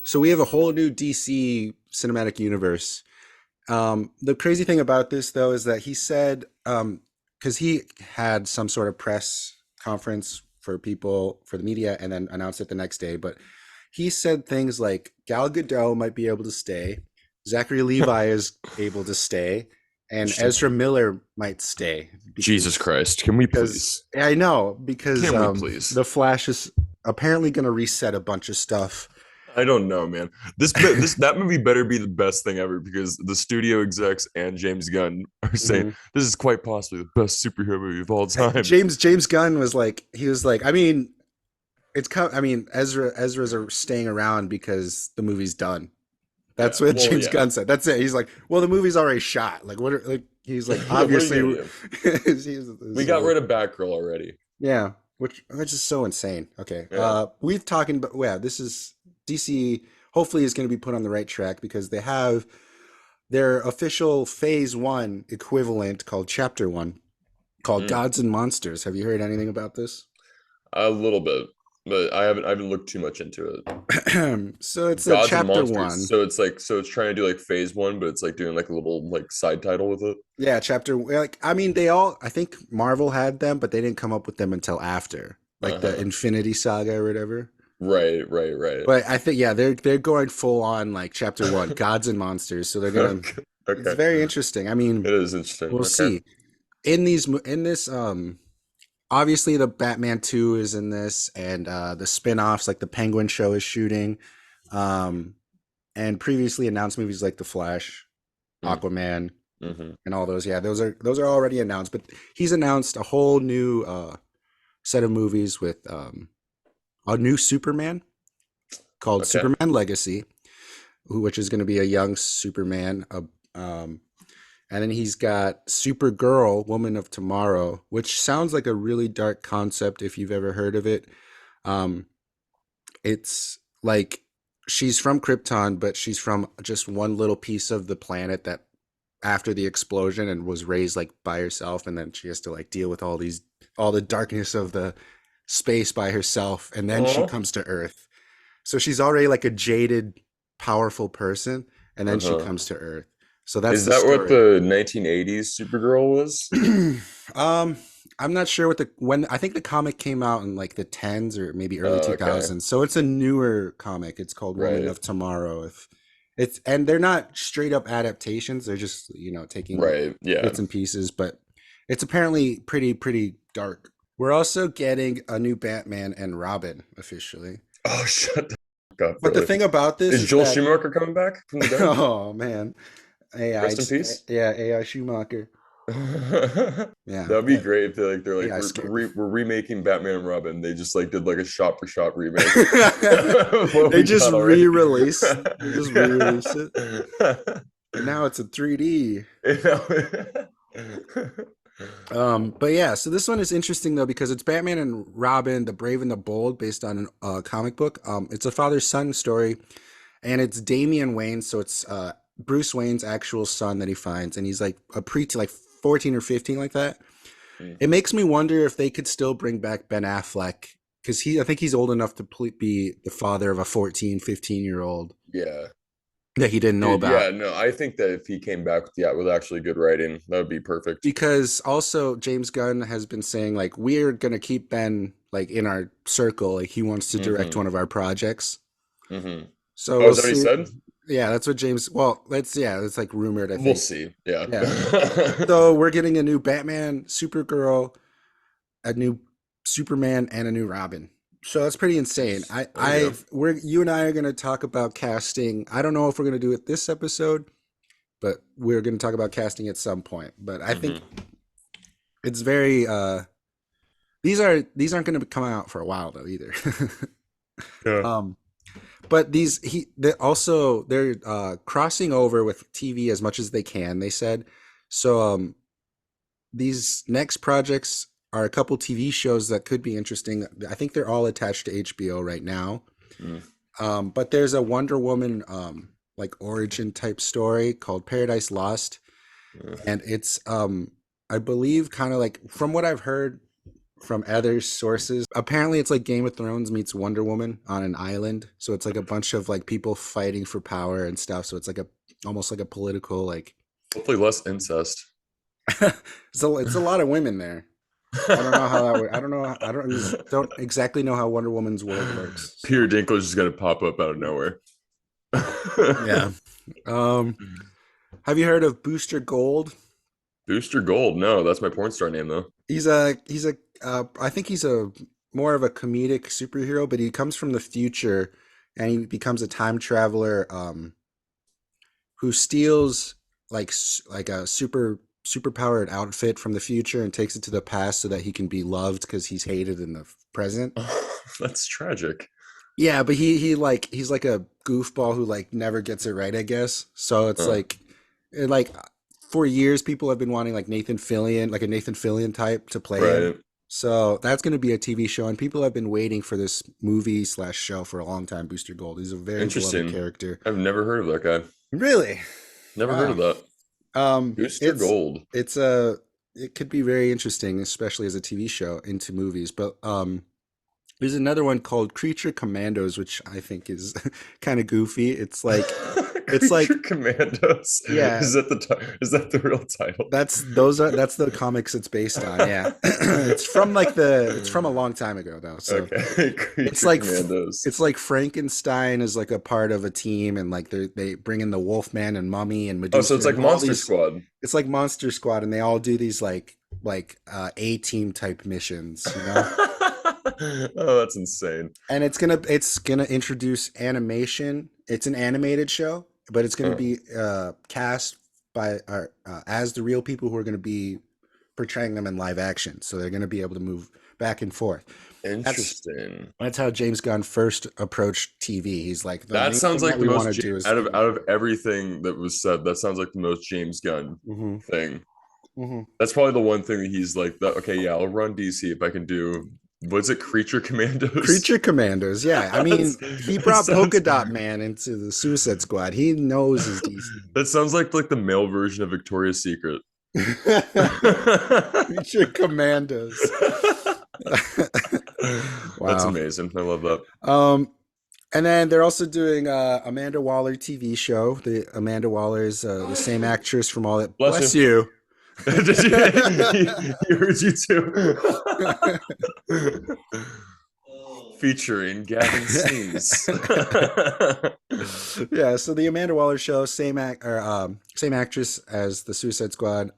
So we have a whole new DC cinematic universe. The crazy thing about this, though, is that he said, because he had some sort of press conference for people, for the media, and then announced it the next day. But he said things like Gal Gadot might be able to stay, Zachary Levi is able to stay, and Ezra Miller might stay Jesus because Christ. Can we because please? I know because Can we please? the Flash is apparently going to reset a bunch of stuff. I don't know, man. That movie better be the best thing ever because the studio execs and James Gunn are saying Mhm. this is quite possibly the best superhero movie of all time. James Gunn was like he was like I mean I mean Ezra's are staying around because the movie's done. That's Yeah. what Well, James yeah. Gunn said. That's it. He's like, well, the movie's already shot. Like, what? Like, he's like, Yeah. What are you obviously, gonna do? We got so rid of Batgirl already. yeah, which is so insane. Okay, Yeah. we've talking, but yeah, this is DC. Hopefully, is going to be put on the right track because they have their official Phase One equivalent called Chapter One, called Mm. Gods and Monsters. Have you heard anything about this? A little bit, but I haven't looked too much into it. So it's a Gods and Chapter Monsters. One. So it's trying to do like phase one, but it's like doing like a little like side title with it. Yeah, chapter like I mean they all I think Marvel had them, but they didn't come up with them until after, like the Uh-huh. Infinity Saga or whatever. Right, right, right. But I think yeah, they're going full on like chapter one, gods and monsters. So they're gonna. Okay. It's Okay. very interesting. I mean, It is interesting. we'll Okay. see. In this obviously the Batman 2 is in this, and the spin-offs like the Penguin show is shooting. Um, and previously announced movies like The Flash, Aquaman, Mm-hmm. and all those. Yeah, those are already announced. But he's announced a whole new set of movies with a new Superman called Okay. Superman Legacy, which is going to be a young Superman. Um, and then he's got Supergirl, Woman of Tomorrow, which sounds like a really dark concept if you've ever heard of it. Um, it's like she's from Krypton, but she's from just one little piece of the planet that after the explosion and was raised like by herself, and then she has to like deal with all the darkness of the space by herself, and then she Oh. comes to Earth. So she's already like a jaded, powerful person, and then she Uh-huh. comes to Earth. So that's Is the that what story. the 1980s Supergirl was? um, I'm not sure what the when I think the comic came out in like the tens or maybe early Okay. 2000s. So it's a newer comic. It's called Woman Right. of Tomorrow. If it's and they're not straight up adaptations. They're just taking Right. Yeah. bits and pieces, but it's apparently pretty dark. We're also getting a new Batman and Robin officially. Oh, shut the fuck up, But the really. thing about this Is is Joel that Schumacher coming back from the dead? oh man, AI, Rest in peace. yeah, AI Schumacher, yeah, That'd be great if they're like AI scared. we're remaking Batman and Robin. They just like did like a shot for shot remake of what they we just got already. re-release. They just Yeah. re-release it, and now it's a 3D. You know? But yeah, so this one is interesting though because it's Batman and Robin, the Brave and the Bold, based on a comic book. It's a father-son story, and it's Damian Wayne, so it's Bruce Wayne's actual son that he finds, and he's like a like 14 or 15, like that. Mm. It makes me wonder if they could still bring back Ben Affleck because I think he's old enough to be the father of a 14, 15-year old Yeah. that he didn't know Dude, about. yeah, no, I think that if he came back with actually good writing, that would be perfect. Because also James Gunn has been saying like we're gonna keep Ben like in our circle, like he wants to direct Mm-hmm. one of our projects. Mm-hmm. So Oh, we'll is that what he see. said? Yeah, that's what James. Well, let's yeah, it's like rumored. I We'll think. see. Yeah. Yeah. So we're getting a new Batman, Supergirl, a new Superman, and a new Robin. So that's pretty insane. There you go. We're you and I are gonna talk about casting. I don't know if we're gonna do it this episode, but we're gonna talk about casting at some point. But I think Mm-hmm. it's very these aren't going to come out for a while though either. Yeah. um but they also they're crossing over with TV as much as they can, they said. So these next projects are a couple TV shows that could be interesting. I think they're all attached to HBO right now. Mm. But there's a Wonder Woman like origin type story called Paradise Lost, Uh, and it's I believe kind of like from what I've heard from other sources. Apparently, it's like Game of Thrones meets Wonder Woman on an island. So it's like a bunch of like people fighting for power and stuff. So it's like a almost like a political like. Hopefully less incest. So it's a lot of women there. I don't know how that would. I don't know. Don't exactly know how Wonder Woman's world works. Peter So Dinklage is gonna pop up out of nowhere. yeah. Um, have you heard of Booster Gold? Booster Gold. No, that's my porn star name though. He's a I think he's a more of a comedic superhero, but he comes from the future and he becomes a time traveler who steals like a super powered outfit from the future and takes it to the past so that he can be loved because he's hated in the present. That's tragic. Yeah, but he's like a goofball who like never gets it right, I guess. So it's Huh. like for years people have been wanting like Nathan Fillion, like a Nathan Fillion type to play him. Right. So that's going to be a TV show, and people have been waiting for this movie slash show for a long time. Booster Gold. He's a very beloved Interesting. character. I've never heard of that guy. Really? Never heard Wow. of that. Um, Booster it's Gold. it's a it could be very interesting, especially as a TV show into movies. But there's another one called Creature Commandos, which I think is kind of goofy. It's like Creature Commandos. yeah, Is that the real title? that's the comics it's based on. Yeah, it's from a long time ago though. So Okay. it's Creature like Commandos. it's like Frankenstein is like a part of a team, and like they bring in the Wolfman and Mummy and Oh, so Medusa it's and like all Monster these. Squad. It's like Monster Squad, and they all do these like A team type missions, you know. Oh, that's insane. And it's gonna introduce animation. It's an animated show, but it's gonna Huh. be cast by as the real people who are gonna be portraying them in live action. So they're gonna be able to move back and forth. That's Interesting. that's how James Gunn first approached TV. He's like, the That main sounds thing that like the we want most to do is TV. out of everything that was said. That sounds like the most James Gunn Hmm. thing. Hmm. That's probably the one thing that he's like. That okay, yeah, I'll run DC if I can do. What's it? Creature Commandos. Creature Commandos, yeah. I mean, he That brought Polka sounds. Dot Man into the Suicide Squad. He knows his DC. That sounds like the male version of Victoria's Secret. Creature Commandos. That's Wow. amazing. I love that. Um, and then they're also doing Amanda Waller TV show. The Amanda Waller is the same actress from all that. Bless Bless you. you. Did he heard you too. Featuring Gavin Sneeze. Yeah, so the Amanda Waller show, same actress as the Suicide Squad.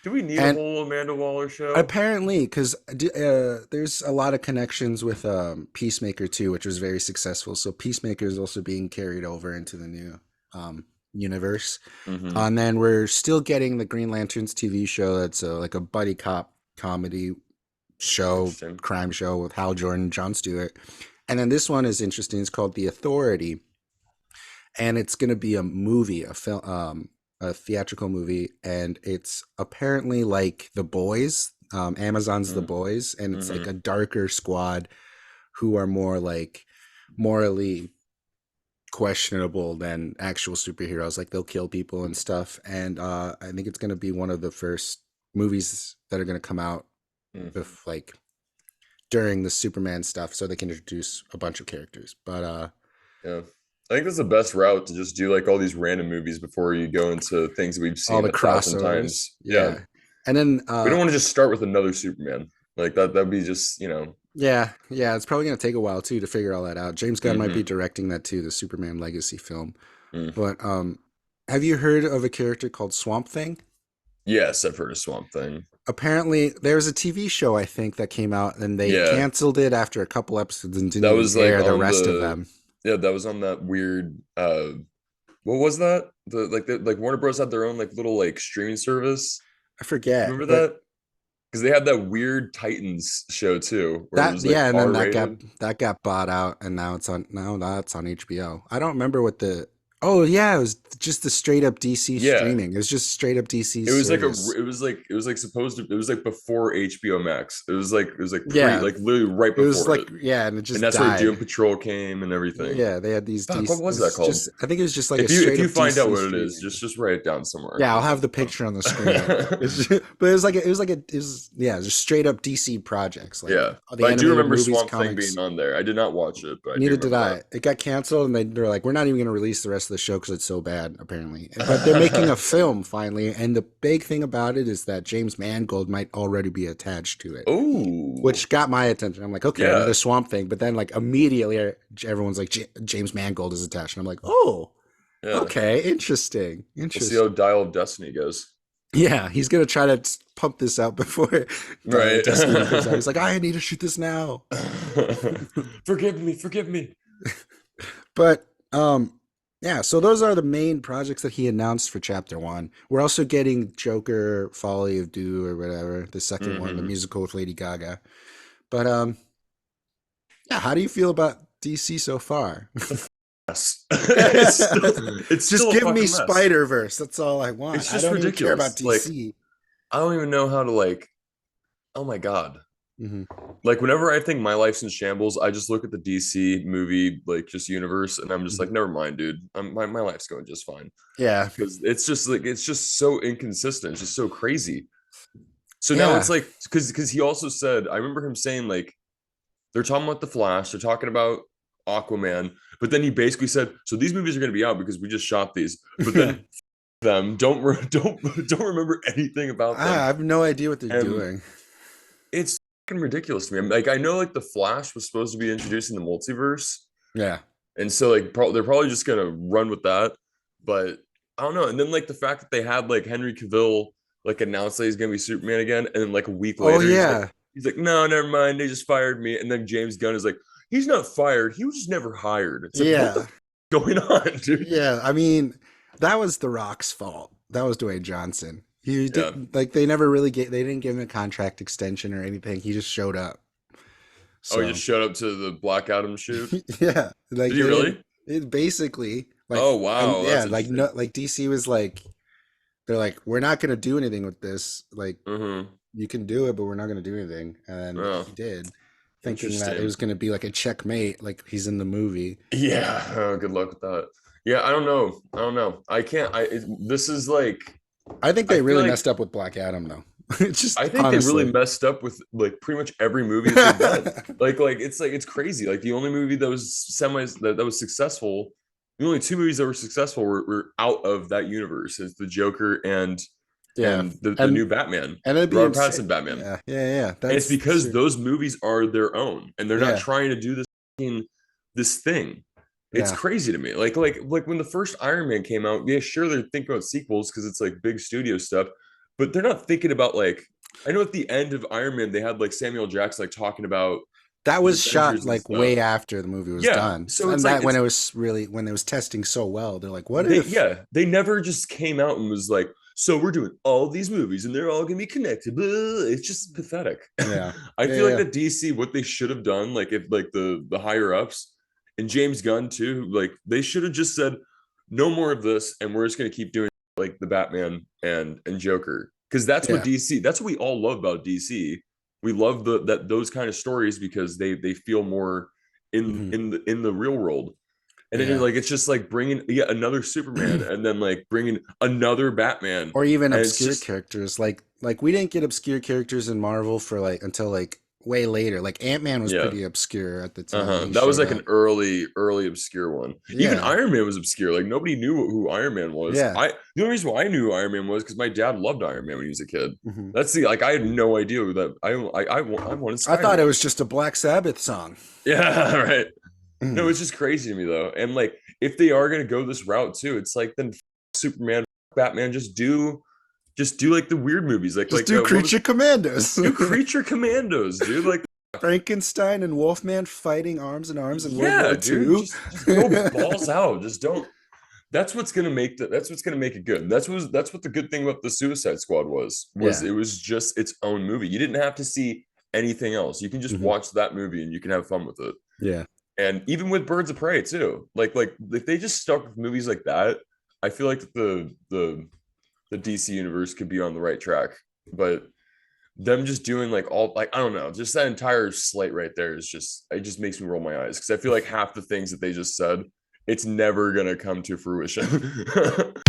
Do we need a And whole Amanda Waller show? apparently, because there's a lot of connections with Peacemaker too, which was very successful. So Peacemaker is also being carried over into the new universe. Hmm. And then we're still getting the Green Lanterns TV show. That's like a buddy cop comedy show, Interesting. crime show with Hal Jordan, Jon Stewart. And then this one is interesting. It's called The Authority, and it's going to be a movie, a film, a theatrical movie, and it's apparently like The Boys. Amazon's The Boys, and it's like Mm-hmm. a darker squad who are more like morally questionable than actual superheroes. Like they'll kill people and stuff. And I think it's going to be one of the first movies that are going to come out with like during the Superman stuff, so they can introduce a bunch of characters. But Yeah. I think that's the best route to just do like all these random movies before you go into things that we've all seen the 1,000 crossovers, times. Yeah. yeah. And then We don't want to just start with another Superman. Like that'd be just, yeah, it's probably going to take a while too to figure all that out. James Gunn might be hmm directing that too, the Superman legacy film. mm. But have you heard of a character called Swamp Thing? Yes, I've heard of Swamp Thing. Apparently there was a TV show I think that came out and they Yeah. canceled it after a couple episodes and didn't That even was like air the on rest of the them. yeah, that was on that weird what was that? Like Warner Bros had their own like little like streaming service. I forget, Remember but that? Because they had that weird Titans show too, where it that was like yeah, and then R rated. that got bought out and now that's on HBO. I don't remember what the Oh yeah, it was just the straight up DC Yeah, streaming. It was just straight up DC it was like a service. it was like supposed to it was like before HBO Max. It was like pre Yeah, like literally right it was before it. like yeah, and it And just that's where Doom died. Patrol came and everything. Yeah, they had these Fuck, what DC. It was that was called? just I think it was just like a If straight you up find out DC what it is, streaming. just write it down somewhere Yeah, I'll because have the I picture on the screen. don't It's just, but it was yeah, just straight up DC projects like Yeah, the but I do animated remember movies, Swamp Thing being comics. on there. I did not watch it, but I do Neither did remember I. It got canceled, and they're like, "We're not even going to release the rest of the show because it's so bad, apparently." But they're making a that. film finally, and the big thing about it is that James Mangold might already be attached to it, Oh, which got my attention. I'm like, "Okay, another yeah, Swamp Thing." But then, like immediately, everyone's like, "James Mangold is attached," and I'm like, "Oh, yeah. okay, interesting, We'll see how interesting." Dial of Destiny goes. Yeah, he's gonna try to pump this out before Right. Destiny even comes out. He's like, "I need to shoot this now." Forgive me, forgive me. But yeah, so those are the main projects that he announced for chapter one. We're also getting Joker Folly of Dew or whatever, the second one, the Hmm. musical with Lady Gaga. But yeah, how do you feel about DC so far? Yes. It's Just still a give me fucking mess. Spider-Verse. That's all I want. It's I just don't even care about ridiculous. Like, DC. I don't even know how to like, oh my God. Hmm. Like whenever I think my life's in shambles, I just look at the DC movie, like just universe, and I'm just like, Hmm. never mind, dude. My life's going just fine. Yeah. Because it's just like it's just so inconsistent. It's just so crazy. So now it's Yeah. like because he also said, I remember him saying like they're talking about the Flash, they're talking about Aquaman, but then he basically said, so these movies are going to be out because we just shot these, but Yeah. then them don't remember anything about I them, have no idea what they're and doing. it's fucking ridiculous to me. Like I know like the Flash was supposed to be introducing the multiverse, Yeah. and so like they're probably just gonna run with that, but I don't know. And then like the fact that they had like Henry Cavill like announce that he's gonna be Superman again, and then like a week Oh later yeah. he's like no, never mind, they just fired me. And then James Gunn is like he's not fired, he was just never hired. It's like what the Yeah. going on, dude? Yeah, I mean, that was The Rock's fault. That was Dwayne Johnson. He Yeah. did like they never really they didn't give him a contract extension or anything. He just showed up. Oh, he So just showed up to the Black Adam shoot. yeah, like Did he they didn't. really? It basically like Oh and wow, yeah, that's like no, interesting. like DC was like they're like we're not gonna do anything with this. Like Mm-hmm. you can do it, but we're not gonna do anything. And Oh, he did, thinking that it interesting. was gonna be like a checkmate, like he's in the movie. Yeah. Oh, good luck with that. Yeah, I don't know. I don't know. I can't. This is like. I think I they feel really like messed up with Black Adam though. It's just I think they really honestly. messed up with like pretty much every movie that they've done. Like it's crazy. Like the only movie that was that was successful, the only two movies that were successful were out of that universe. It's the Joker Yeah, and the and new Batman, and it'd the be Robert insane. Pattinson Batman. Yeah, yeah, yeah. And it's That's because true. those movies are their own, and they're not Yeah, trying to do this thing. It's yeah. crazy to me. Like when the first Iron Man came out, yeah, sure they're thinking about sequels because it's like big studio stuff, but they're not thinking about like I know at the end of Iron Man they had like Samuel Jackson like talking about That the was shot Avengers and like stuff. way after the movie was Yeah, done, so and it's like that when it's it was really when it was testing so well, they're like, "What they if?" yeah they never just came out and was like so we're doing all these movies and they're all gonna be connected. Blah. It's just pathetic. Yeah, I yeah, feel like yeah, the DC what they should have done like if like the higher ups and James Gunn too like they should have just said no more of this and we're just gonna keep doing like the Batman and Joker because that's what yeah. DC that's what we all love about DC. We love that those kind of stories because they feel more Hmm. in the real world and then Yeah. like it's just like bringing yet another Superman and then like bringing another Batman, Or even and it's obscure just characters, like we didn't get obscure characters in Marvel for like until like way later. Like Ant-Man was yeah, pretty obscure at the time when he that was showed like an up. early obscure one. Even Yeah, Iron Man was obscure. Like nobody knew who Iron Man was. yeah. The only reason why I knew who Iron Man was because my dad loved Iron Man when he was a kid. Hmm. That's the like I had no idea who that I wanted I Spider thought it Man. was just a Black Sabbath song. Yeah, right. No, Mhm. it's just crazy to me though. And like if they are gonna go this route too, it's like then Superman, Batman, just do like the weird movies, Just do what was Creature Commandos. do Creature Commandos, dude. Like Frankenstein and Wolfman fighting arms in arms in World yeah, War dude, II. just go balls out. Just don't. That's what's gonna make that's what's gonna make it good. That's what the good thing about the Suicide Squad was Yeah. it was just its own movie. You didn't have to see anything else. You can just Hmm. watch that movie and you can have fun with it. Yeah. And even with Birds of Prey too, like if they just stuck with movies like that, I feel like the DC universe could be on the right track. But them just doing like all, like I don't know, just that entire slate right there is just, it just makes me roll my eyes because I feel like half the things that they just said, it's never gonna come to fruition.